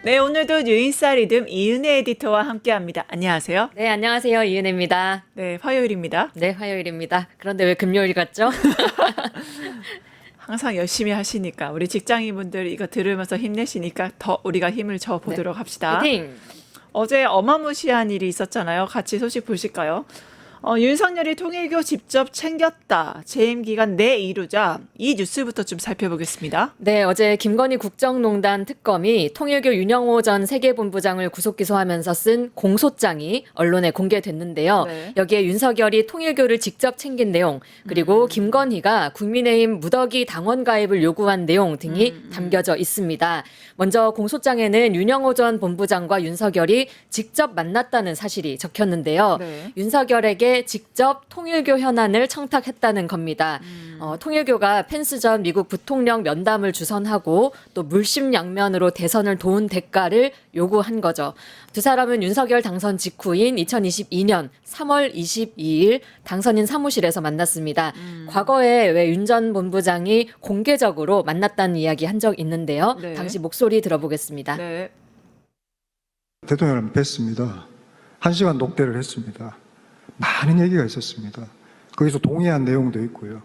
네, 오늘도 뉴인사 리듬 이은혜 에디터와 함께합니다. 안녕하세요. 네, 안녕하세요. 이은혜입니다. 네, 화요일입니다. 네, 화요일입니다. 그런데 왜 금요일 같죠? 항상 열심히 하시니까 우리 직장인분들 이거 들으면서 힘내시니까 더 우리가 힘을 줘 보도록 합시다. 파이팅! 어제 어마무시한 일이 있었잖아요. 같이 소식 보실까요? 윤석열이 통일교 직접 챙겼다. 재임 기간 내 이루자. 이 뉴스부터 좀 살펴보겠습니다. 네, 어제 김건희 국정농단 특검이 통일교 윤영호 전 세계본부장을 구속 기소하면서 쓴 공소장이 언론에 공개됐는데요. 네. 여기에 윤석열이 통일교를 직접 챙긴 내용, 그리고 김건희가 국민의힘 무더기 당원 가입을 요구한 내용 등이 담겨져 있습니다. 먼저 공소장에는 윤영호 전 본부장과 윤석열이 직접 만났다는 사실이 적혔는데요. 네. 윤석열에게 직접 통일교 현안을 청탁했다는 겁니다. 통일교가 펜스 전 미국 부통령 면담을 주선하고 또 물심양면으로 대선을 도운 대가를 요구한 거죠. 두 사람은 윤석열 당선 직후인 2022년 3월 22일 당선인 사무실에서 만났습니다. 과거에 왜 윤 전 본부장이 공개적으로 만났다는 이야기 한 적 있는데요. 네. 당시 목소리 들어보겠습니다. 네. 대통령을 뵀습니다. 1시간 독대를 했습니다. 많은 얘기가 있었습니다. 거기서 동의한 내용도 있고요.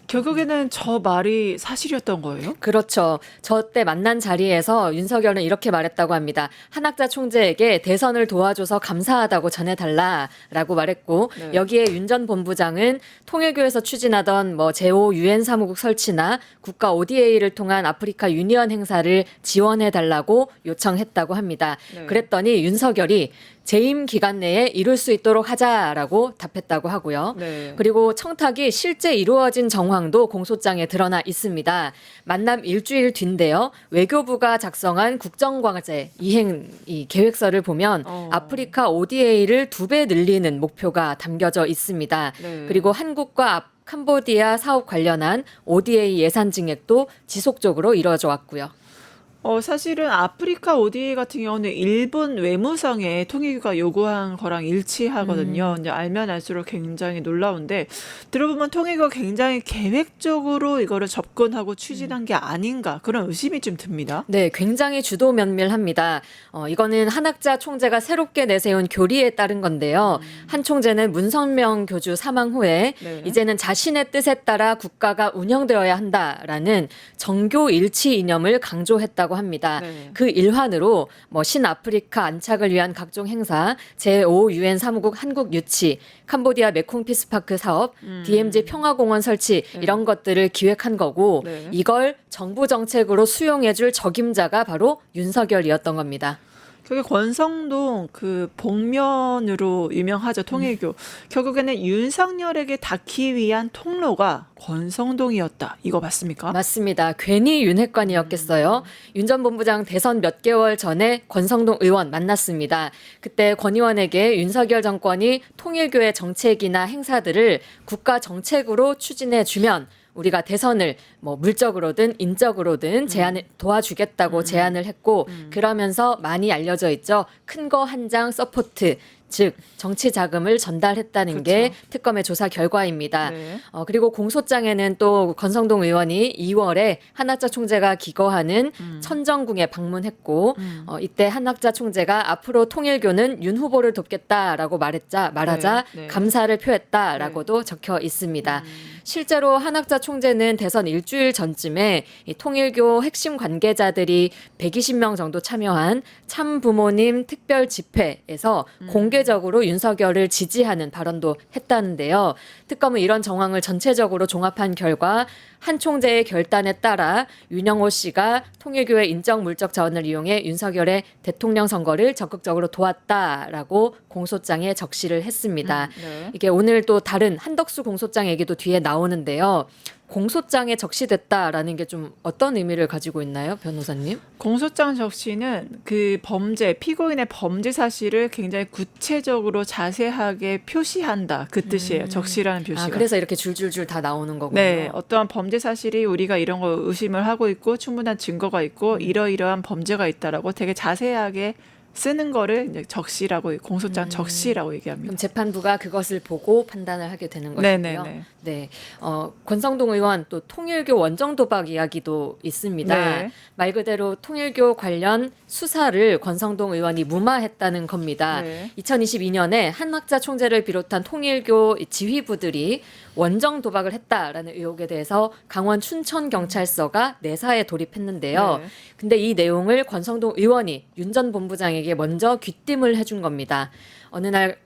결국에는 저 말이 사실이었던 거예요? 그렇죠. 저 때 만난 자리에서 윤석열은 이렇게 말했다고 합니다. 한학자 총재에게 대선을 도와줘서 감사하다고 전해달라라고 말했고 네. 여기에 윤 전 본부장은 통일교에서 추진하던 제5 유엔 사무국 설치나 국가 ODA를 통한 아프리카 유니언 행사를 지원해달라고 요청했다고 합니다. 네. 그랬더니 윤석열이 재임 기간 내에 이룰 수 있도록 하자라고 답했다고 하고요. 네. 그리고 청탁이 실제 이루어진 정황도 공소장에 드러나 있습니다. 만남 일주일 뒤인데요. 외교부가 작성한 국정과제 이행 계획서를 보면 아프리카 ODA를 2배 늘리는 목표가 담겨져 있습니다. 네. 그리고 한국과 캄보디아 사업 관련한 ODA 예산 증액도 지속적으로 이루어져 왔고요. 사실은 아프리카 ODA 같은 경우는 일본 외무성의 통일교가 요구한 거랑 일치하거든요. 이제 알면 알수록 굉장히 놀라운데 들어보면 통일교가 굉장히 계획적으로 이거를 접근하고 추진한 게 아닌가 그런 의심이 좀 듭니다. 네, 굉장히 주도면밀합니다. 이거는 한학자 총재가 새롭게 내세운 교리에 따른 건데요. 한 총재는 문선명 교주 사망 후에 네. 이제는 자신의 뜻에 따라 국가가 운영되어야 한다라는 정교 일치 이념을 강조했다고 합니다. 네. 그 일환으로 신아프리카 안착을 위한 각종 행사, 제5 유엔 사무국 한국 유치, 캄보디아 메콩 피스파크 사업, DMZ 평화공원 설치 이런 것들을 기획한 거고 네. 이걸 정부 정책으로 수용해줄 적임자가 바로 윤석열이었던 겁니다. 그게 권성동 그 복면으로 유명하죠. 통일교. 결국에는 윤석열에게 닿기 위한 통로가 권성동이었다. 이거 맞습니까? 맞습니다. 괜히 윤핵관이었겠어요. 윤 전 본부장 대선 몇 개월 전에 권성동 의원 만났습니다. 그때 권 의원에게 윤석열 정권이 통일교의 정책이나 행사들을 국가 정책으로 추진해 주면 우리가 대선을 물적으로든 인적으로든 도와주겠다고 제안을 했고 그러면서 많이 알려져 있죠. 큰 거 한 장 서포트. 즉 정치 자금을 전달했다는 게 특검의 조사 결과입니다. 네. 그리고 공소장에는 또 권성동 의원이 2월에 한학자 총재가 기거하는 천정궁에 방문했고 이때 한학자 총재가 앞으로 통일교는 윤 후보를 돕겠다라고 말하자 네. 감사를 표했다라고도 적혀 있습니다. 실제로 한학자 총재는 대선 일주일 전쯤에 이 통일교 핵심 관계자들이 120명 정도 참여한 참부모님 특별 집회에서 공개적으로 윤석열을 지지하는 발언도 했다는데요. 특검은 이런 정황을 전체적으로 종합한 결과 한 총재의 결단에 따라 윤영호 씨가 통일교의 인적 물적 자원을 이용해 윤석열의 대통령 선거를 적극적으로 도왔다라고 공소장에 적시를 했습니다. 네. 이게 오늘 또 다른 한덕수 공소장 얘기도 뒤에 나오는데요. 공소장에 적시됐다라는 게 좀 어떤 의미를 가지고 있나요, 변호사님? 공소장 적시는 그 피고인의 범죄 사실을 굉장히 구체적으로 자세하게 표시한다. 그 뜻이에요. 적시라는 표시가. 그래서 이렇게 줄줄줄 다 나오는 거군요. 네, 어떠한 범죄 사실이 우리가 이런 거 의심을 하고 있고 충분한 증거가 있고 이러이러한 범죄가 있다라고 되게 자세하게 쓰는 거를 이제 적시라고 공소장 적시라고 얘기합니다. 그럼 재판부가 그것을 보고 판단을 하게 되는 것이고요. 네네네. 네, 권성동 의원 또 통일교 원정 도박 이야기도 있습니다. 네. 말 그대로 통일교 관련 수사를 권성동 의원이 무마했다는 겁니다. 네. 2022년에 한학자 총재를 비롯한 통일교 지휘부들이 원정 도박을 했다라는 의혹에 대해서 강원 춘천 경찰서가 내사에 돌입했는데요. 네. 근데 이 내용을 권성동 의원이 윤 전 본부장에게 먼저 귀띔을 해준 겁니다. 어느 날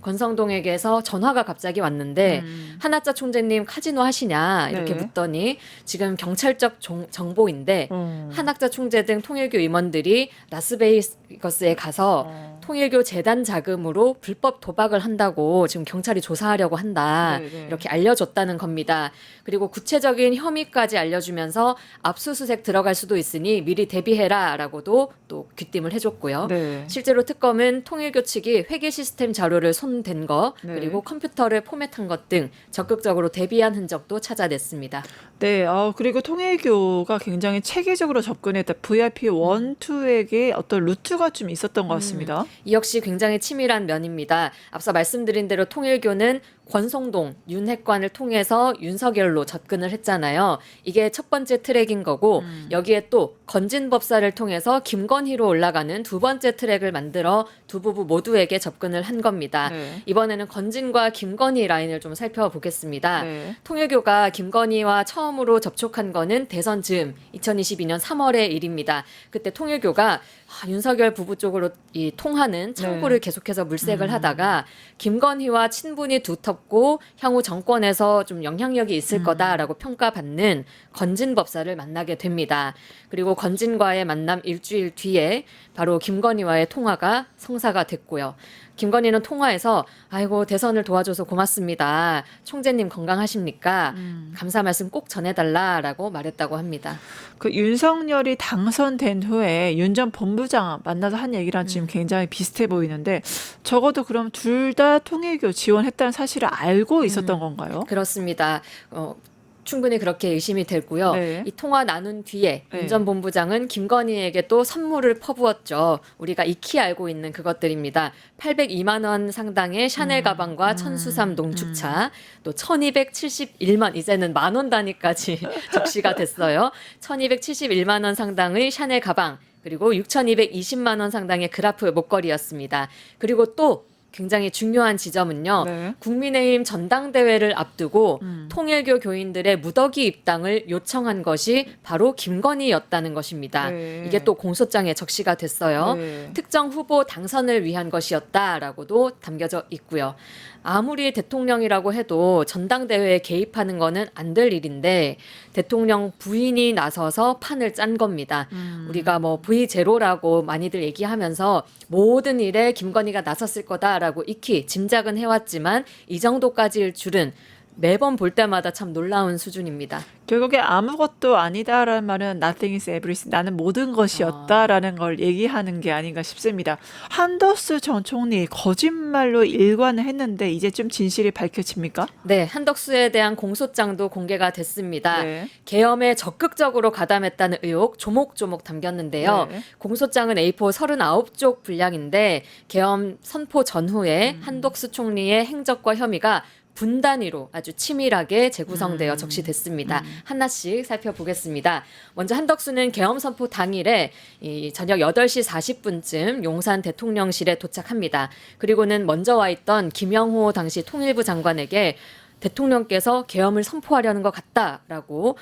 권성동에게서 전화가 갑자기 왔는데 한학자 총재님 카지노 하시냐 이렇게 네. 묻더니 지금 경찰적 정보인데 한학자 총재 등 통일교 임원들이 라스베이거스에 가서 통일교 재단 자금으로 불법 도박을 한다고 지금 경찰이 조사하려고 한다. 네네. 이렇게 알려줬다는 겁니다. 그리고 구체적인 혐의까지 알려주면서 압수수색 들어갈 수도 있으니 미리 대비해라라고도 또 귀띔을 해줬고요. 네. 실제로 특검은 통일교 측이 회계 시스템 자료를 손댄 거 네. 그리고 컴퓨터를 포맷한 것 등 적극적으로 대비한 흔적도 찾아냈습니다. 네, 그리고 통일교가 굉장히 체계적으로 접근했다. VIP 1, 2에게 어떤 루트가 좀 있었던 것 같습니다. 이 역시 굉장히 치밀한 면입니다. 앞서 말씀드린 대로 통일교는 권성동, 윤핵관을 통해서 윤석열로 접근을 했잖아요. 이게 첫 번째 트랙인 거고 여기에 또 건진법사를 통해서 김건희로 올라가는 두 번째 트랙을 만들어 두 부부 모두에게 접근을 한 겁니다. 네. 이번에는 건진과 김건희 라인을 좀 살펴보겠습니다. 네. 통일교가 김건희와 처음으로 접촉한 거는 대선 즈음 2022년 3월의 일입니다. 그때 통일교가 윤석열 부부 쪽으로 이 통하는 창구를 계속해서 물색을 하다가 김건희와 친분이 두텁고 향후 정권에서 좀 영향력이 있을 거다라고 평가받는 건진법사를 만나게 됩니다. 그리고 건진과의 만남 일주일 뒤에 바로 김건희와의 통화가 성사가 됐고요. 김건희는 통화에서 아이고 대선을 도와줘서 고맙습니다. 총재님 건강하십니까? 감사 말씀 꼭 전해달라라고 말했다고 합니다. 그 윤석열이 당선된 후에 윤 전 본부장 만나서 한 얘기랑 지금 굉장히 비슷해 보이는데 적어도 그럼 둘 다 통일교 지원했다는 사실을 알고 있었던 건가요? 그렇습니다. 충분히 그렇게 의심이 되고요. 네. 이 통화 나눈 뒤에 네. 윤 전 본부장은 김건희에게 또 선물을 퍼부었죠. 우리가 익히 알고 있는 그것들입니다. 802만 원 상당의 샤넬 가방과 천수삼 농축차, 또 1271만, 이제는 만 원 단위까지 적시가 됐어요. 1271만 원 상당의 샤넬 가방, 그리고 6220만 원 상당의 그라프 목걸이였습니다. 그리고 또 굉장히 중요한 지점은요. 네. 국민의힘 전당대회를 앞두고 통일교 교인들의 무더기 입당을 요청한 것이 바로 김건희였다는 것입니다. 네. 이게 또 공소장에 적시가 됐어요. 네. 특정 후보 당선을 위한 것이었다라고도 담겨져 있고요. 아무리 대통령이라고 해도 전당대회에 개입하는 거는 안 될 일인데 대통령 부인이 나서서 판을 짠 겁니다. 우리가 뭐 V0라고 많이들 얘기하면서 모든 일에 김건희가 나섰을 거다라고 익히 짐작은 해왔지만 이 정도까지일 줄은 매번 볼 때마다 참 놀라운 수준입니다. 결국에 아무것도 아니다라는 말은 nothing is everything. 나는 모든 것이었다라는 걸 얘기하는 게 아닌가 싶습니다. 한더스 전 총리 거짓말로 일관을 했는데 이제 좀 진실이 밝혀집니까? 네, 한덕수에 대한 공소장도 공개가 됐습니다. 네. 계엄에 적극적으로 가담했다는 의혹 조목조목 담겼는데요. 네. 공소장은 A4 39쪽 분량인데 계엄 선포 전후에 한덕수 총리의 행적과 혐의가 분 단위로 아주 치밀하게 재구성되어 적시됐습니다. 하나씩 살펴보겠습니다. 먼저 한덕수는 계엄 선포 당일에 이 저녁 8시 40분쯤 용산 대통령실에 도착합니다. 그리고는 먼저 와 있던 김영호 당시 통일부 장관에게 대통령께서 계엄을 선포하려는 것 같다라고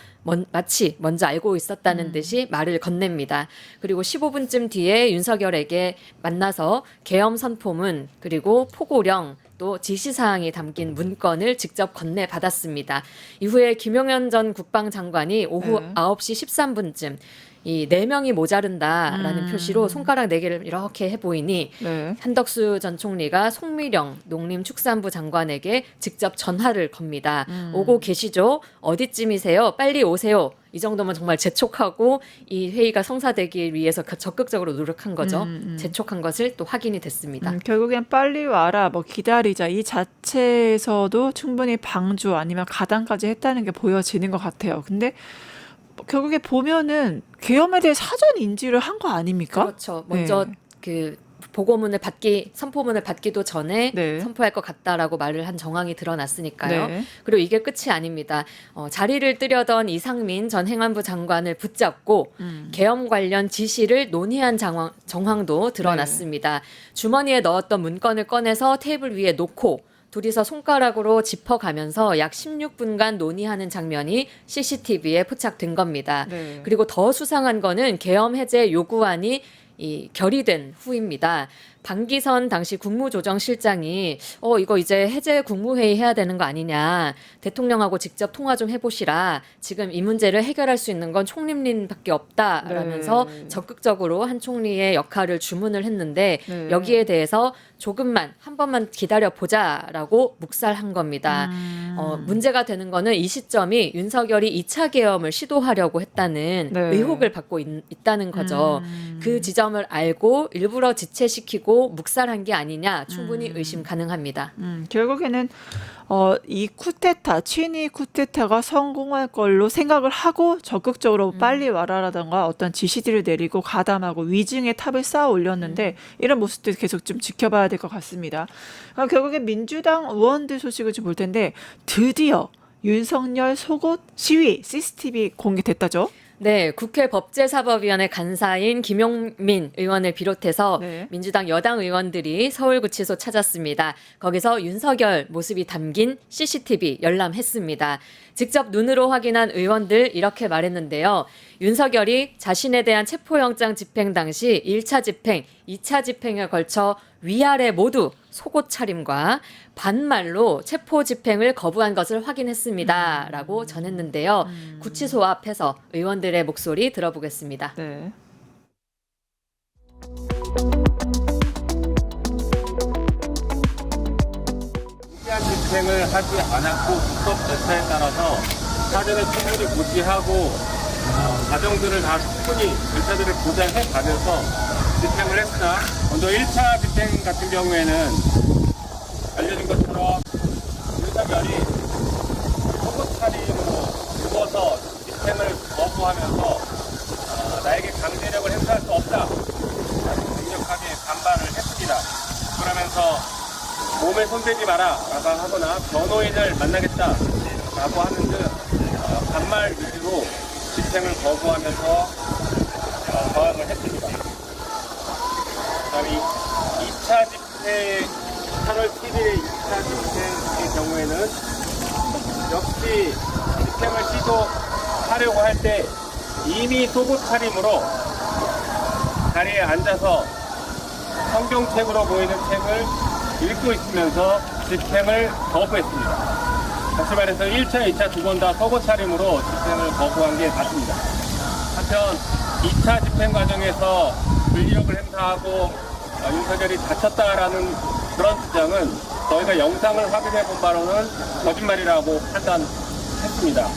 마치 먼저 알고 있었다는 듯이 말을 건넵니다. 그리고 15분쯤 뒤에 윤석열에게 만나서 계엄 선포문 그리고 포고령 또 지시사항이 담긴 문건을 직접 건네받았습니다. 이후에 김용현 전 국방장관이 오후 9시 13분쯤 이 4명이 모자른다라는 표시로 손가락 4개를 이렇게 해보이니 네. 한덕수 전 총리가 송미령 농림축산부 장관에게 직접 전화를 겁니다. 오고 계시죠? 어디쯤이세요? 빨리 오세요. 이 정도면 정말 재촉하고 이 회의가 성사되기 위해서 적극적으로 노력한 거죠. 재촉한 것을 또 확인이 됐습니다. 결국엔 빨리 와라, 뭐 기다리자 이 자체에서도 충분히 방조 아니면 가담까지 했다는 게 보여지는 것 같아요. 근데 결국에 보면은 계엄에 대해 사전 인지를 한 거 아닙니까? 그렇죠. 먼저 네. 그 선포문을 받기도 전에 네. 선포할 것 같다라고 말을 한 정황이 드러났으니까요. 네. 그리고 이게 끝이 아닙니다. 자리를 뜨려던 이상민 전 행안부 장관을 붙잡고 계엄 관련 지시를 논의한 정황도 드러났습니다. 주머니에 넣었던 문건을 꺼내서 테이블 위에 놓고 둘이서 손가락으로 짚어가면서 약 16분간 논의하는 장면이 CCTV에 포착된 겁니다. 네. 그리고 더 수상한 거는 계엄 해제 요구안이 결의된 후입니다. 방기선 당시 국무조정실장이 이거 이제 해제 국무회의 해야 되는 거 아니냐. 대통령하고 직접 통화 좀 해보시라. 지금 이 문제를 해결할 수 있는 건 총림님밖에 없다라면서 네. 적극적으로 한 총리의 역할을 주문을 했는데 네. 여기에 대해서 조금만 한 번만 기다려보자라고 묵살한 겁니다. 문제가 되는 거는 이 시점이 윤석열이 2차 계엄을 시도하려고 했다는 네. 의혹을 받고 있다는 거죠. 그 지점을 알고 일부러 지체시키고 묵살한 게 아니냐 충분히 의심 가능합니다. 결국에는 이 친위 쿠데타가 성공할 걸로 생각을 하고 적극적으로 빨리 와라라던가 어떤 지시들을 내리고 가담하고 위증의 탑을 쌓아 올렸는데 이런 모습도 계속 좀 지켜봐야 될 것 같습니다. 결국에 민주당 의원들 소식을 좀 볼 텐데 드디어 윤석열 속옷 시위 CCTV 공개됐다죠? 네, 국회 법제사법위원회 간사인 김용민 의원을 비롯해서 네. 민주당 여당 의원들이 서울구치소 찾았습니다. 거기서 윤석열 모습이 담긴 CCTV 열람했습니다. 직접 눈으로 확인한 의원들 이렇게 말했는데요. 윤석열이 자신에 대한 체포영장 집행 당시 1차 집행, 2차 집행에 걸쳐 위아래 모두 속옷 차림과 반말로 체포 집행을 거부한 것을 확인했습니다. 라고 전했는데요. 구치소 앞에서 의원들의 목소리 들어보겠습니다. 네. 무리한 집행을 하지 않았고 불법 절차에 따라서 사전에 충분히 고지하고 과정들을 다 충분히 절차들을 보장해 가면서 집행을 했으나 먼저 1차 집행 같은 경우에는 알려진 것처럼 윤석열이 속옷 차림으로 입어서 집행을 거부하면서 나에게 강제력을 행사할 수 없다 강력하게 반발을 했습니다. 그러면서 몸에 손대지 마라 라고 하거나 변호인을 만나겠다 라고 하는 등 반말 위주로 집행을 거부하면서 저항을 했습니다. 그다음에 2차 집행 8월 7일의 2차 집행의 경우에는 역시 집행을 시도하려고 할 때 이미 속옷 차림으로 자리에 앉아서 성경책으로 보이는 책을 읽고 있으면서 집행을 거부했습니다. 다시 말해서 1차, 2차 두 번 다 속옷 차림으로 집행을 거부한 게 맞습니다. 한편 2차 집행 과정에서 권력을 행사하고 윤석열이 다쳤다라는 그런 주장은 저희가 영상을 확인해 본 바로는 거짓말이라고 판단했습니다.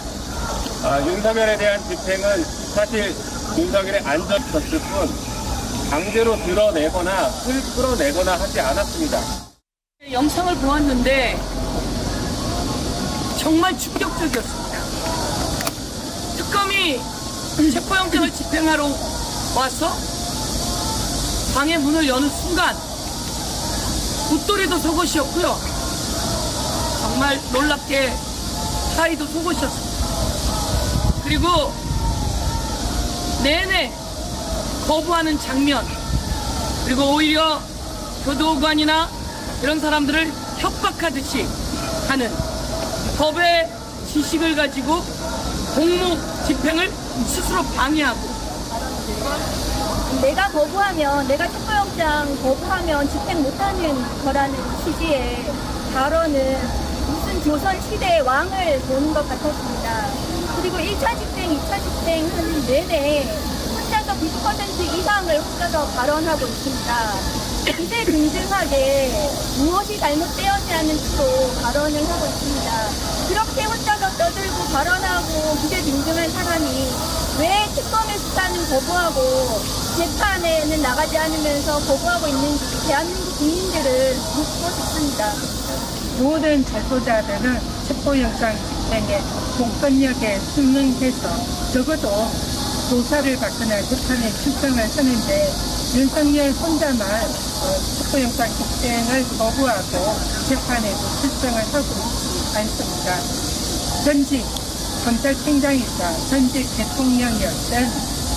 윤석열에 대한 집행은 사실 윤석열의 안전이었을 뿐 강제로 드러내거나 끌어내거나 하지 않았습니다. 영상을 보았는데 정말 충격적이었습니다. 특검이 체포영장을 집행하러 와서 방의 문을 여는 순간 웃돌이도 속옷이었고요. 정말 놀랍게 하의도 속옷이었습니다. 그리고 내내 거부하는 장면, 그리고 오히려 교도관이나 이런 사람들을 협박하듯이 하는 법의 지식을 가지고 공무 집행을 스스로 방해하고, 내가 거부하면, 내가 체포영장 거부하면 집행 못하는 거라는 취지의 발언은 무슨 조선시대의 왕을 보는 것 같았습니다. 그리고 1차 집행, 2차 집행 하는 내내 혼자서 90% 이상을 혼자서 발언하고 있습니다. 기세등등하게 무엇이 잘못되었냐는 식으로 발언을 하고 있습니다. 그렇게 혼자서 떠들고 발언하고 기세등등한 사람이 왜 특검의 수사는 거부하고 재판에는 나가지 않으면서 거부하고 있는지 대한민국 국민들을 묻고 싶습니다. 모든 재소자들은 체포영장 집행에 공권력에 순응해서 적어도 조사를 받거나 재판에 출석을 하는데 윤석열 혼자만 첩보영장 집행을 거부하고 재판에도 출석을 하고 있지 않습니다. 전직 검찰총장이자 전직 대통령이었던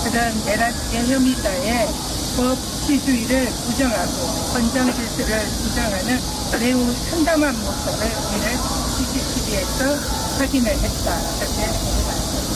그런 내란개념이자의 법 시주의를 부정하고 헌정 질서를 주장하는 매우 참담한 모습을 오늘 CCTV에서 확인을 했다. 이렇게 보고받습니다.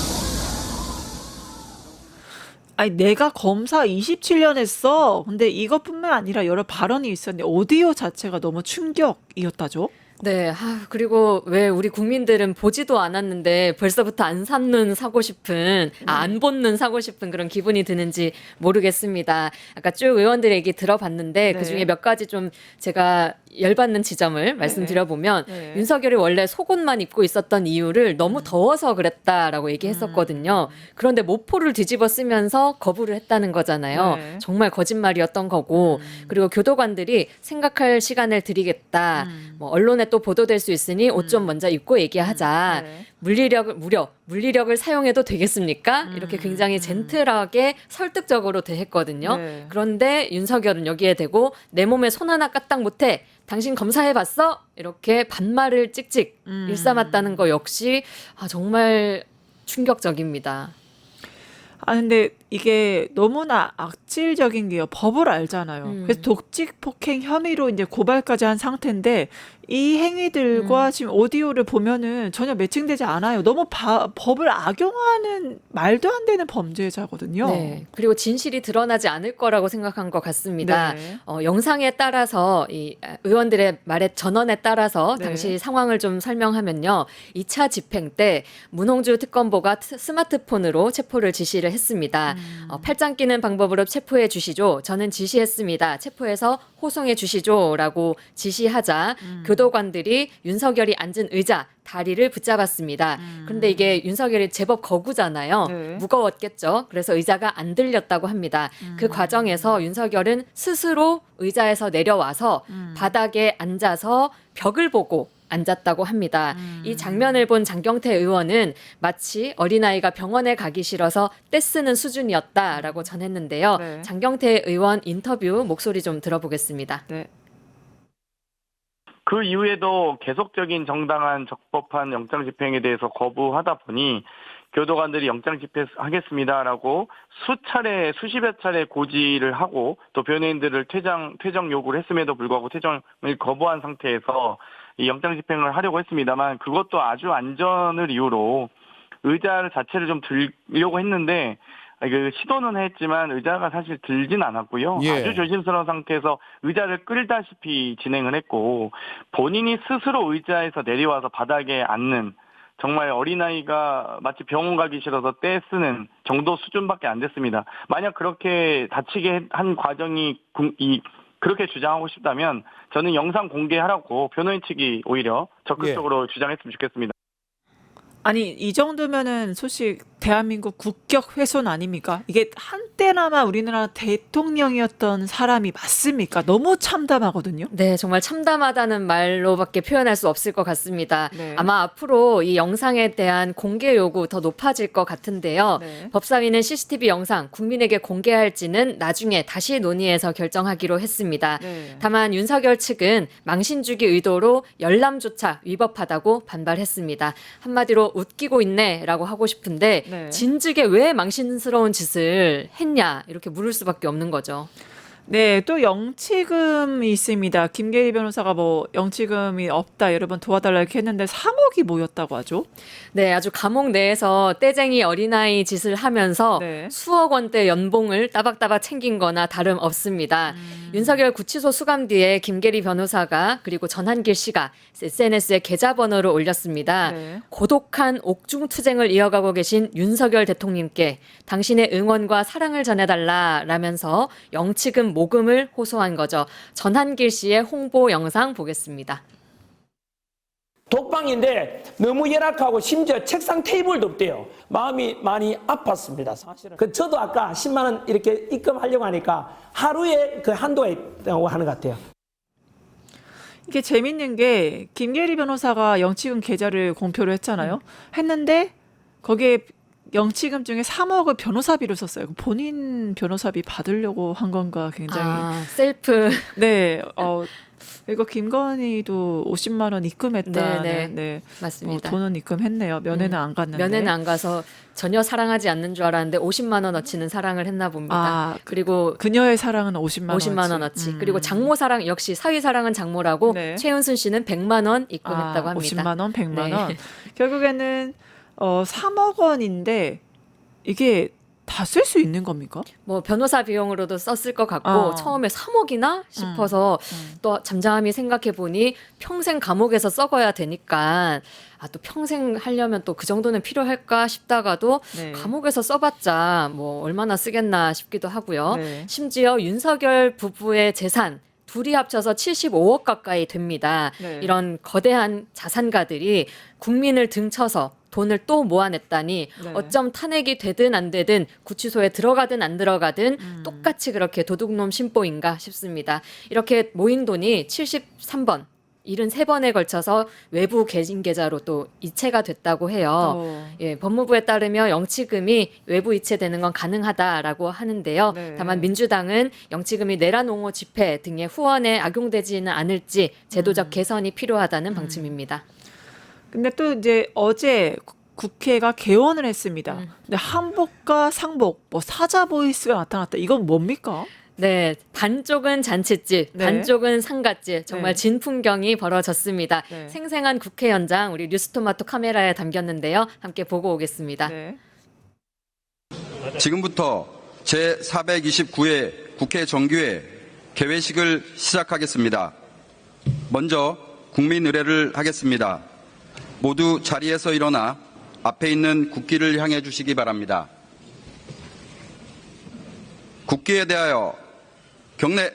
아니 내가 검사 27년 했어. 근데 이것뿐만 아니라 여러 발언이 있었는데 오디오 자체가 너무 충격이었다죠. 네, 그리고 왜 우리 국민들은 보지도 않았는데 벌써부터 안 삼는 사고 싶은, 안 본는 사고 싶은 그런 기분이 드는지 모르겠습니다. 아까 쭉 의원들 얘기 들어봤는데 네. 그중에 몇 가지 좀 제가 열받는 지점을 말씀드려보면 네. 윤석열이 원래 속옷만 입고 있었던 이유를 너무 더워서 그랬다라고 얘기했었거든요. 그런데 모포를 뒤집어 쓰면서 거부를 했다는 거잖아요. 네. 정말 거짓말이었던 거고 그리고 교도관들이 생각할 시간을 드리겠다. 뭐 언론에 또 보도될 수 있으니 옷 좀 먼저 입고 얘기하자. 네. 물리력을 사용해도 되겠습니까? 이렇게 굉장히 젠틀하게 설득적으로 대했거든요. 네. 그런데 윤석열은 여기에 대고 내 몸에 손 하나 까딱 못해. 당신 검사해봤어? 이렇게 반말을 찍찍 일삼았다는 거 역시 정말 충격적입니다. 아 근데 이게 너무나 악질적인 게요. 법을 알잖아요. 그래서 독직 폭행 혐의로 이제 고발까지 한 상태인데 이 행위들과 지금 오디오를 보면은 전혀 매칭되지 않아요. 너무 법을 악용하는 말도 안 되는 범죄자거든요. 네. 그리고 진실이 드러나지 않을 거라고 생각한 것 같습니다. 네. 영상에 따라서 이 의원들의 말의 전언에 따라서 네. 당시 상황을 좀 설명하면요. 2차 집행 때 문홍주 특검보가 스마트폰으로 체포를 지시를 했습니다. 팔짱 끼는 방법으로 체포해 주시죠. 저는 지시했습니다. 체포해서 호송해 주시죠라고 지시하자 교도관들이 윤석열이 앉은 의자 다리를 붙잡았습니다. 그런데 이게 윤석열이 제법 거구잖아요. 네. 무거웠겠죠. 그래서 의자가 안 들렸다고 합니다. 그 과정에서 윤석열은 스스로 의자에서 내려와서 바닥에 앉아서 벽을 보고 앉았다고 합니다. 이 장면을 본 장경태 의원은 마치 어린아이가 병원에 가기 싫어서 떼쓰는 수준이었다라고 전했는데요. 네. 장경태 의원 인터뷰 목소리 좀 들어보겠습니다. 네. 그 이후에도 계속적인 정당한 적법한 영장 집행에 대해서 거부하다 보니 교도관들이 영장 집행하겠습니다라고 수십여 차례 고지를 하고 또 변호인들을 퇴정 요구를 했음에도 불구하고 퇴정을 거부한 상태에서 이 영장 집행을 하려고 했습니다만 그것도 아주 안전을 이유로 의자 자체를 좀 들려고 했는데 시도는 했지만 의자가 사실 들진 않았고요. 예. 아주 조심스러운 상태에서 의자를 끌다시피 진행을 했고 본인이 스스로 의자에서 내려와서 바닥에 앉는 정말 어린아이가 마치 병원 가기 싫어서 떼쓰는 정도 수준밖에 안 됐습니다. 만약 그렇게 다치게 한 과정이 그렇게 주장하고 싶다면 저는 영상 공개하라고 변호인 측이 오히려 적극적으로 주장했으면 좋겠습니다. 아니 이 정도면은 소식 대한민국 국격 훼손 아닙니까? 이게 한때나마 우리나라 대통령이었던 사람이 맞습니까? 너무 참담하거든요. 네, 정말 참담하다는 말로밖에 표현할 수 없을 것 같습니다. 네. 아마 앞으로 이 영상에 대한 공개 요구 더 높아질 것 같은데요. 네. 법사위는 CCTV 영상 국민에게 공개할지는 나중에 다시 논의해서 결정하기로 했습니다. 네. 다만 윤석열 측은 망신 주기 의도로 열람조차 위법하다고 반발했습니다. 한마디로 웃기고 있네라고 하고 싶은데 네. 진즉에 왜 망신스러운 짓을 했냐 이렇게 물을 수밖에 없는 거죠. 네, 또 영치금이 있습니다. 김계리 변호사가 뭐 영치금이 없다 여러 번 도와달라 이렇게 했는데 3억이 모였다고 하죠. 네, 아주 감옥 내에서 떼쟁이 어린아이 짓을 하면서 네. 수억 원대 연봉을 따박따박 챙긴 거나 다름없습니다. 윤석열 구치소 수감 뒤에 김계리 변호사가 그리고 전한길 씨가 SNS에 계좌번호를 올렸습니다. 네. 고독한 옥중투쟁을 이어가고 계신 윤석열 대통령께 당신의 응원과 사랑을 전해달라라면서 영치금 모금을 호소한 거죠. 전한길 씨의 홍보 영상 보겠습니다. 독방인데 너무 열악하고 심지어 책상 테이블도 없대요. 마음이 많이 아팠습니다. 사실은. 저도 아까 10만 원 이렇게 입금하려고 하니까 하루에 그 한도가 있다고 하는 것 같아요. 이게 재밌는 게 김계리 변호사가 영치금 계좌를 공표를 했잖아요. 했는데 거기에 영치금 중에 3억을 변호사비로 썼어요. 본인 변호사비 받으려고 한 건가 굉장히. 셀프. 네. 이거 김건희도 50만 원 입금했다는. 네, 네. 맞습니다. 돈은 입금했네요. 면회는 안 갔는데. 면회는 안 가서 전혀 사랑하지 않는 줄 알았는데 50만 원어치는 사랑을 했나 봅니다. 그리고 그녀의 사랑은 50만 원. 50만 원어치. 그리고 장모 사랑 역시 사위 사랑은 장모라고 네. 최은순 씨는 100만 원 입금했다고 합니다. 50만 원, 100만 네. 원. 결국에는 3억 원인데 이게 다 쓸 수 있는 겁니까? 뭐 변호사 비용으로도 썼을 것 같고 처음에 3억이나 싶어서 또 잠잠히 생각해 보니 평생 감옥에서 썩어야 되니까 또 평생 하려면 또 그 정도는 필요할까 싶다가도 네. 감옥에서 써봤자 뭐 얼마나 쓰겠나 싶기도 하고요. 네. 심지어 윤석열 부부의 재산 둘이 합쳐서 75억 가까이 됩니다. 네. 이런 거대한 자산가들이 국민을 등쳐서 돈을 또 모아냈다니 네. 어쩜 탄핵이 되든 안 되든 구치소에 들어가든 안 들어가든 똑같이 그렇게 도둑놈 심보인가 싶습니다. 이렇게 모인 돈이 73번 73번에 걸쳐서 외부 개인 계좌로 또 이체가 됐다고 해요. 예, 법무부에 따르면 영치금이 외부 이체되는 건 가능하다라고 하는데요. 네. 다만 민주당은 영치금이 내란옹호 집회 등의 후원에 악용되지는 않을지 제도적 개선이 필요하다는 방침입니다. 근데 또 이제 어제 국회가 개원을 했습니다. 근데 한복과 상복, 뭐 사자 보이스가 나타났다. 이건 뭡니까? 네, 반쪽은 잔칫집, 네. 반쪽은 상갓집. 정말 네. 진풍경이 벌어졌습니다. 네. 생생한 국회 현장 우리 뉴스토마토 카메라에 담겼는데요. 함께 보고 오겠습니다. 네. 지금부터 제429회 국회 정기회 개회식을 시작하겠습니다. 먼저 국민 의례를 하겠습니다. 모두 자리에서 일어나 앞에 있는 국기를 향해 주시기 바랍니다. 국기에 대하여 경례.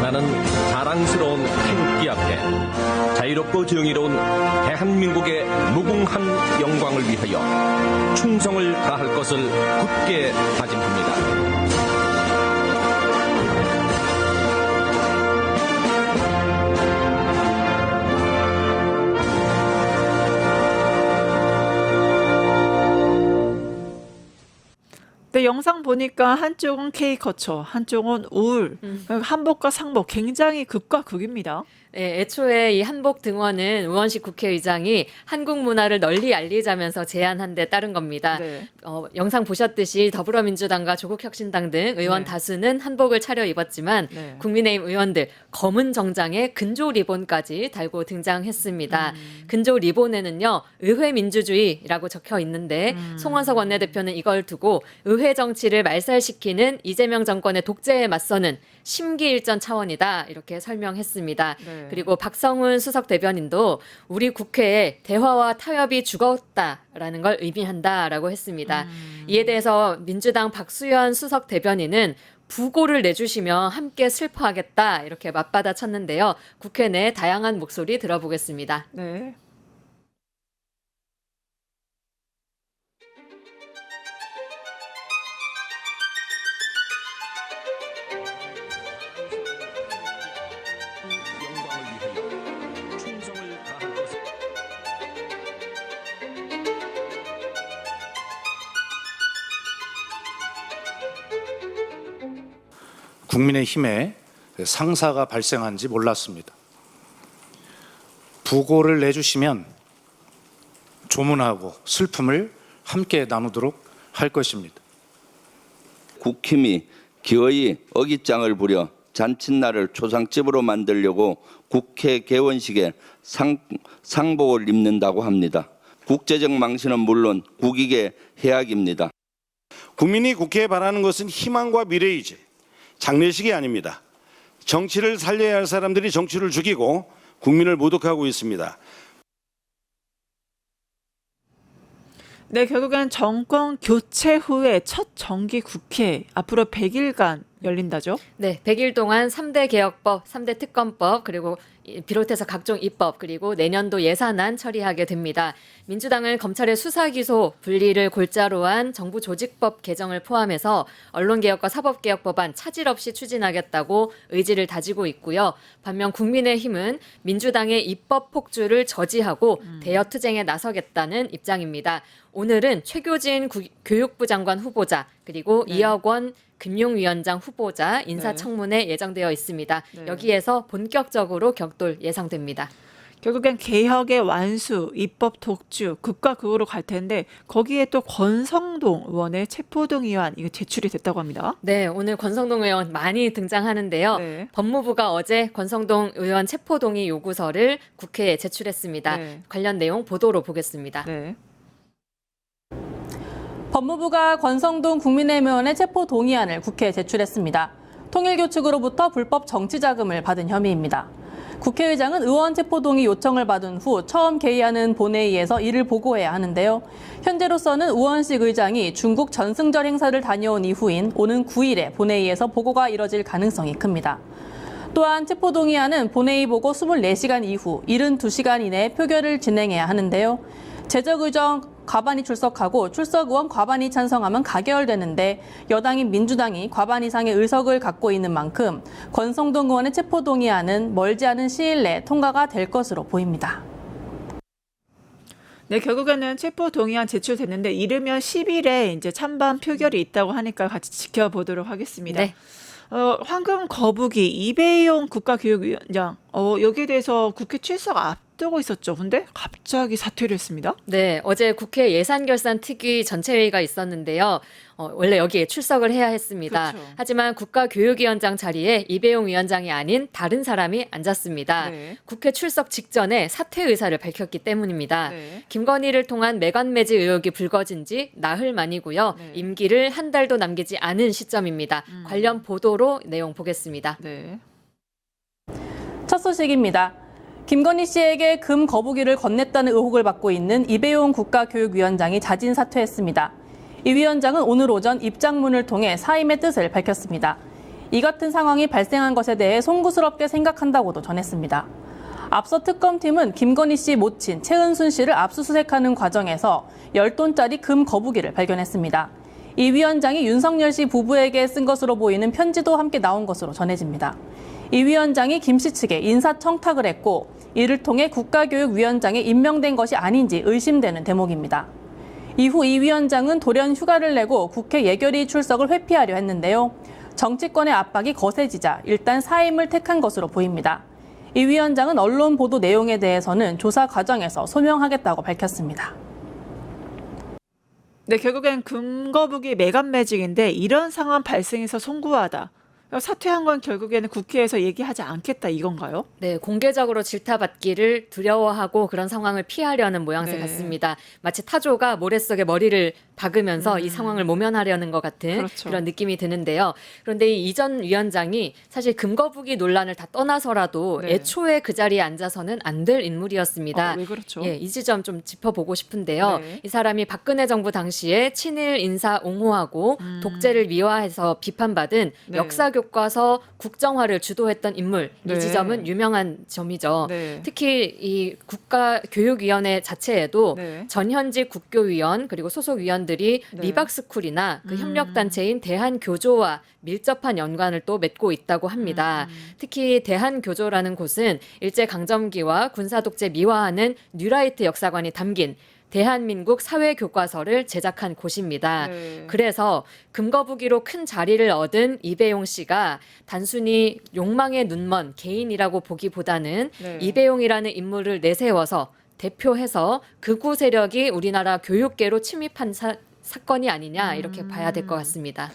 나는 자랑스러운 태극기 앞에 자유롭고 정의로운 대한민국의 무궁한 영광을 위하여 충성을 다할 것을 굳게 다짐합니다. 근데 영상 보니까 한쪽은 K커처, 한쪽은 울, 한복과 상복 굉장히 극과 극입니다. 네, 애초에 이 한복 등원은 우원식 국회의장이 한국 문화를 널리 알리자면서 제안한 데 따른 겁니다. 네. 영상 보셨듯이 더불어민주당과 조국혁신당 등 의원 네. 다수는 한복을 차려입었지만 네. 국민의힘 의원들 검은 정장에 근조 리본까지 달고 등장했습니다. 근조 리본에는요 의회 민주주의라고 적혀 있는데 송원석 원내대표는 이걸 두고 의회 정치를 말살시키는 이재명 정권의 독재에 맞서는 심기일전 차원이다 이렇게 설명했습니다. 네. 그리고 박성훈 수석 대변인도 우리 국회에 대화와 타협이 죽었다라는 걸 의미한다라고 했습니다. 이에 대해서 민주당 박수현 수석 대변인은 부고를 내주시면 함께 슬퍼하겠다 이렇게 맞받아쳤는데요. 국회 내 다양한 목소리 들어보겠습니다. 네. 영광을 위하여 충성을 다할 것을 국민의힘에 상사가 발생한지 몰랐습니다. 부고를 내주시면 조문하고 슬픔을 함께 나누도록 할 것입니다. 국힘이 기어이 어깃장을 부려 잔칫날을 초상집으로 만들려고 국회 개원식에 상복을 입는다고 합니다. 국제적 망신은 물론 국익의 해악입니다. 국민이 국회에 바라는 것은 희망과 미래이지 장례식이 아닙니다. 정치를 살려야 할 사람들이 정치를 죽이고 국민을 모독하고 있습니다. 네, 결국엔 정권 교체 후에 첫 정기 국회 앞으로 100일간 열린다죠? 네, 100일 동안 3대 개혁법, 3대 특검법 그리고 비롯해서 각종 입법 그리고 내년도 예산안 처리하게 됩니다. 민주당은 검찰의 수사 기소 분리를 골자로 한 정부 조직법 개정을 포함해서 언론개혁과 사법개혁 법안 차질 없이 추진하겠다고 의지를 다지고 있고요. 반면 국민의힘은 민주당의 입법 폭주를 저지하고 대여투쟁에 나서겠다는 입장입니다. 오늘은 최교진 교육부 장관 후보자 그리고 이학원 금융위원장 후보자 인사청문회 예정되어 있습니다. 여기에서 본격적으로 격돌 예상됩니다. 결국엔 개혁의 완수, 입법 독주, 극과 극으로 갈 텐데 거기에 또 권성동 의원의 체포동의안 이거 제출이 됐다고 합니다. 네, 오늘 권성동 의원 많이 등장하는데요. 네. 법무부가 어제 권성동 의원 체포동의 요구서를 국회에 제출했습니다. 네. 관련 내용 보도로 보겠습니다. 네. 법무부가 권성동 국민의힘 의원의 체포 동의안을 국회에 제출했습니다. 통일교 측으로부터 불법 정치 자금을 받은 혐의입니다. 국회의장은 의원 체포 동의 요청을 받은 후 처음 개의하는 본회의에서 이를 보고해야 하는데요. 현재로서는 우원식 의장이 중국 전승절 행사를 다녀온 이후인 오는 9일에 본회의에서 보고가 이뤄질 가능성이 큽니다. 또한 체포 동의안은 본회의 보고 24시간 이후 72시간 이내에 표결을 진행해야 하는데요. 제적 의정 과반이 출석하고 출석 의원 과반이 찬성하면 가결되는데 여당인 민주당이 과반 이상의 의석을 갖고 있는 만큼 권성동 의원의 체포 동의안은 멀지 않은 시일 내에 통과가 될 것으로 보입니다. 네, 결국에는 체포 동의안 제출됐는데 이르면 10일에 이제 찬반 표결이 있다고 하니까 같이 지켜보도록 하겠습니다. 네. 황금 거북이 이배용 국가교육위원장 여기에 대해서 국회 출석 앞두고 있었죠. 근데 갑자기 사퇴를 했습니다. 네, 어제 국회 예산결산특위 전체회의가 있었는데요. 원래 여기에 출석을 해야 했습니다. 그렇죠. 하지만 국가교육위원장 자리에 이배용 위원장이 아닌 다른 사람이 앉았습니다. 네. 국회 출석 직전에 사퇴 의사를 밝혔기 때문입니다. 네. 김건희를 통한 매간매직 의혹이 불거진 지 나흘 만이고요. 네. 임기를 한 달도 남기지 않은 시점입니다. 관련 보도로 내용 보겠습니다. 네. 첫 소식입니다. 김건희 씨에게 금 거북이를 건넸다는 의혹을 받고 있는 이배용 국가교육위원장이 자진 사퇴했습니다. 이 위원장은 오늘 오전 입장문을 통해 사임의 뜻을 밝혔습니다. 이 같은 상황이 발생한 것에 대해 송구스럽게 생각한다고도 전했습니다. 앞서 특검팀은 김건희 씨 모친 최은순 씨를 압수수색하는 과정에서 10돈짜리 금 거북이를 발견했습니다. 이 위원장이 윤석열 씨 부부에게 쓴 것으로 보이는 편지도 함께 나온 것으로 전해집니다. 이 위원장이 김 씨 측에 인사청탁을 했고 이를 통해 국가교육위원장에 임명된 것이 아닌지 의심되는 대목입니다. 이후 이 위원장은 돌연 휴가를 내고 국회 예결위 출석을 회피하려 했는데요. 정치권의 압박이 거세지자 일단 사임을 택한 것으로 보입니다. 이 위원장은 언론 보도 내용에 대해서는 조사 과정에서 소명하겠다고 밝혔습니다. 네, 결국엔 금거북이 매간매직인데 이런 상황 발생해서 송구하다. 사퇴한 건 결국에는 국회에서 얘기하지 않겠다 이건가요? 네, 공개적으로 질타받기를 두려워하고 그런 상황을 피하려는 모양새 네. 같습니다. 마치 타조가 모래 속에 머리를 박으면서 이 상황을 모면하려는 것 같은 그렇죠. 그런 느낌이 드는데요. 그런데 이 전 위원장이 사실 금거북이 논란을 다 떠나서라도 네. 애초에 그 자리에 앉아서는 안 될 인물이었습니다. 왜 그렇죠? 예, 이 지점 좀 짚어보고 싶은데요. 네. 이 사람이 박근혜 정부 당시에 친일 인사 옹호하고 독재를 미화해서 비판받은 네. 역사 교과서 국정화를 주도했던 인물. 네. 이 지점은 유명한 점이죠. 네. 특히 이 국가교육위원회 자체에도 네. 전현직 국교위원 그리고 소속 위원들이 네. 리박스쿨이나 그 협력단체인 대한교조와 밀접한 연관을 또 맺고 있다고 합니다. 특히 대한교조라는 곳은 일제강점기와 군사독재 미화하는 뉴라이트 역사관이 담긴 대한민국 사회교과서를 제작한 곳입니다. 네. 그래서 금거북이로 큰 자리를 얻은 이배용 씨가 단순히 욕망의 눈먼 개인이라고 보기보다는 네. 이배용이라는 인물을 내세워서 대표해서 극우 세력이 우리나라 교육계로 침입한 사건이 아니냐 이렇게 봐야 될 것 같습니다.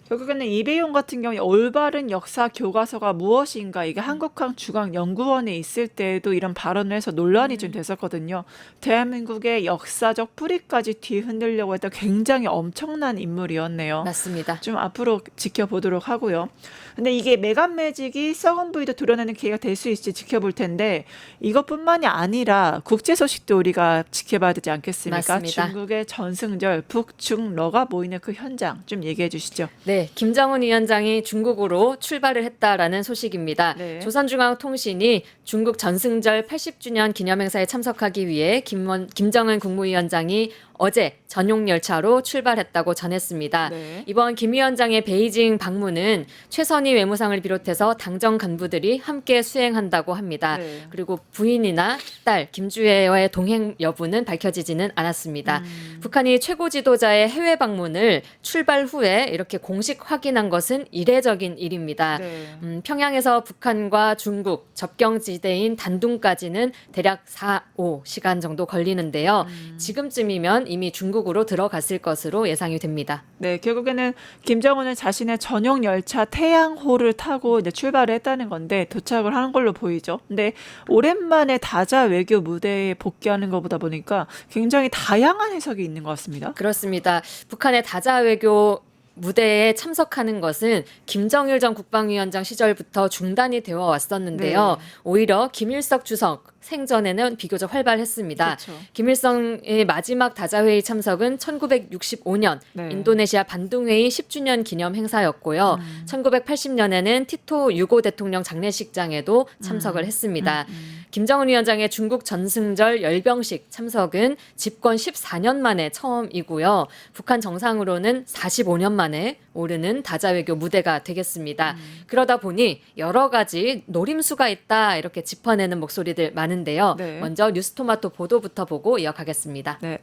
결국에는 이배용 같은 경우에 올바른 역사 교과서가 무엇인가 이게 한국학중앙연구원에 있을 때에도 이런 발언을 해서 논란이 좀 됐었거든요. 대한민국의 역사적 뿌리까지 뒤흔들려고 했던 굉장히 엄청난 인물이었네요. 맞습니다. 좀 앞으로 지켜보도록 하고요. 근데 이게 매간매직이 썩은 부위도 드러내는 계기가 될 수 있을지 지켜볼 텐데 이것뿐만이 아니라 국제 소식도 우리가 지켜봐야 되지 않겠습니까? 맞습니다. 중국의 전승절 북중러가 모이는 그 현장 좀 얘기해 주시죠. 네. 네, 김정은 위원장이 중국으로 출발을 했다라는 소식입니다. 네. 조선중앙통신이 중국 전승절 80주년 기념행사에 참석하기 위해 김정은 국무위원장이 어제 전용 열차로 출발했다고 전했습니다. 네. 이번 김 위원장의 베이징 방문은 최선희 외무상을 비롯해서 당정 간부들이 함께 수행한다고 합니다. 네. 그리고 부인이나 딸 김주혜와의 동행 여부는 밝혀지지는 않았습니다. 북한이 최고 지도자의 해외 방문을 출발 후에 이렇게 공식 확인한 것은 이례적인 일입니다. 네. 평양에서 북한과 중국 접경지대인 단둥까지는 대략 4-5시간 정도 걸리는데요. 지금쯤이면 이미 중국으로 들어갔을 것으로 예상이 됩니다. 네, 결국에는 김정은은 자신의 전용 열차 태양호를 타고 이제 출발을 했다는 건데 도착을 하는 걸로 보이죠. 근데 오랜만에 다자 외교 무대에 복귀하는 것보다 보니까 굉장히 다양한 해석이 있는 것 같습니다. 그렇습니다. 북한의 다자 외교 무대에 참석하는 것은 김정일 전 국방위원장 시절부터 중단이 되어 왔었는데요. 네. 오히려 김일성 주석 생전에는 비교적 활발했습니다. 그렇죠. 김일성의 마지막 다자회의 참석은 1965년 네. 인도네시아 반둥회의 10주년 기념 행사였고요. 1980년에는 티토 유고 대통령 장례식장에도 참석을 했습니다. 김정은 위원장의 중국 전승절 열병식 참석은 집권 14년 만에 처음이고요. 북한 정상으로는 45년 만에 오르는 다자외교 무대가 되겠습니다. 그러다 보니 여러 가지 노림수가 있다 이렇게 짚어내는 목소리들 많은데요. 네. 먼저 뉴스토마토 보도부터 보고 이어가겠습니다. 네.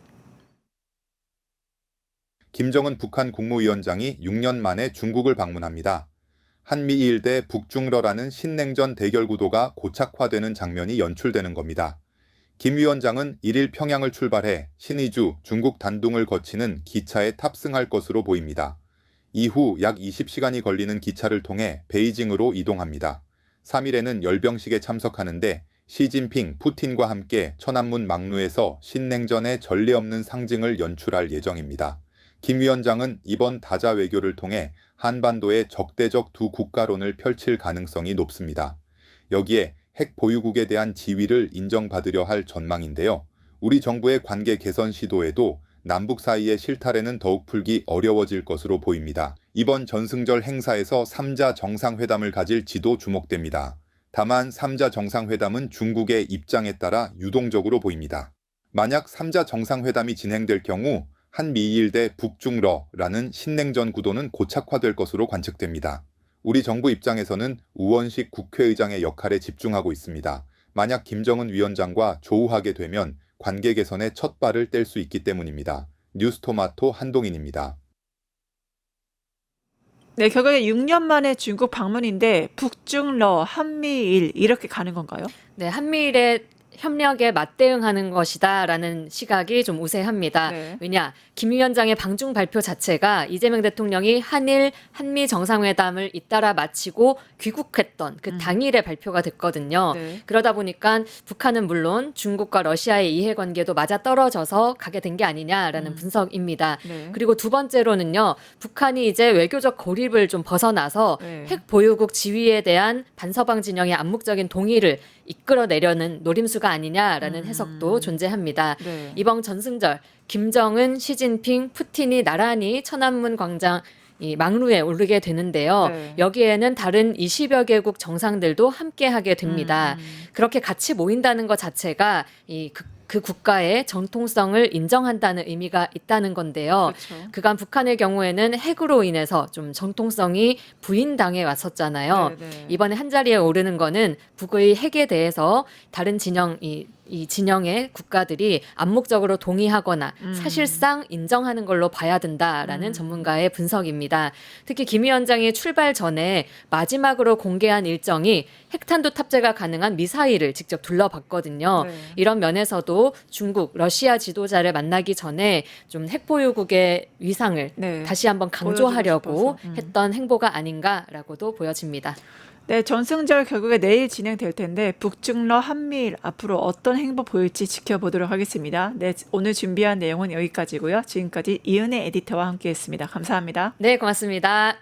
김정은 북한 국무위원장이 6년 만에 중국을 방문합니다. 한미일대 북중러라는 신냉전 대결 구도가 고착화되는 장면이 연출되는 겁니다. 김 위원장은 1일 평양을 출발해 신의주 중국 단둥을 거치는 기차에 탑승할 것으로 보입니다. 이후 약 20시간이 걸리는 기차를 통해 베이징으로 이동합니다. 3일에는 열병식에 참석하는데 시진핑, 푸틴과 함께 천안문 막루에서 신냉전의 전례 없는 상징을 연출할 예정입니다. 김 위원장은 이번 다자 외교를 통해 한반도의 적대적 두 국가론을 펼칠 가능성이 높습니다. 여기에 핵 보유국에 대한 지위를 인정받으려 할 전망인데요. 우리 정부의 관계 개선 시도에도 남북 사이의 실타래는 더욱 풀기 어려워질 것으로 보입니다. 이번 전승절 행사에서 3자 정상회담을 가질지도 주목됩니다. 다만 3자 정상회담은 중국의 입장에 따라 유동적으로 보입니다. 만약 3자 정상회담이 진행될 경우 한미일대 북중러라는 신냉전 구도는 고착화될 것으로 관측됩니다. 우리 정부 입장에서는 우원식 국회의장의 역할에 집중하고 있습니다. 만약 김정은 위원장과 조우하게 되면 관계 개선의 첫 발을 뗄 수 있기 때문입니다. 뉴스토마토 한동인입니다. 네, 결국에 6년 만에 중국 방문인데 북중러, 한미일 이렇게 가는 건가요? 네, 한미일의 협력에 맞대응하는 것이다라는 시각이 좀 우세합니다. 네. 왜냐, 김 위원장의 방중 발표 자체가 이재명 대통령이 한미 정상회담을 잇따라 마치고 귀국했던 그 당일에 발표가 됐거든요. 네. 그러다 보니까 북한은 물론 중국과 러시아의 이해관계도 맞아떨어져서 가게 된 게 아니냐라는 분석입니다. 네. 그리고 두 번째로는요, 북한이 이제 외교적 고립을 좀 벗어나서 네. 핵 보유국 지위에 대한 반서방 진영의 암묵적인 동의를 이끌어내려는 노림수가 아니냐라는 해석도 존재합니다. 네. 이번 전승절 김정은, 시진핑, 푸틴이 나란히 천안문 광장 이 막루에 오르게 되는데요. 네. 여기에는 다른 20여 개국 정상들도 함께하게 됩니다. 그렇게 같이 모인다는 것 자체가 그 국가의 정통성을 인정한다는 의미가 있다는 건데요. 그렇죠. 그간 북한의 경우에는 핵으로 인해서 좀 정통성이 부인당해 왔었잖아요. 네, 네. 이번에 한자리에 오르는 거는 북의 핵에 대해서 다른 이 진영의 국가들이 암묵적으로 동의하거나 사실상 인정하는 걸로 봐야 된다라는 전문가의 분석입니다. 특히 김 위원장이 출발 전에 마지막으로 공개한 일정이 핵탄두 탑재가 가능한 미사일을 직접 둘러봤거든요. 네. 이런 면에서도 중국, 러시아 지도자를 만나기 전에 좀 핵보유국의 위상을 네. 다시 한번 강조하려고 보여주고 싶어서. 했던 행보가 아닌가라고도 보여집니다. 네, 전승절 결국에 내일 진행될 텐데 북중러, 한미일 앞으로 어떤 행보 보일지 지켜보도록 하겠습니다. 네, 오늘 준비한 내용은 여기까지고요. 지금까지 이은혜 에디터와 함께했습니다. 감사합니다. 네, 고맙습니다.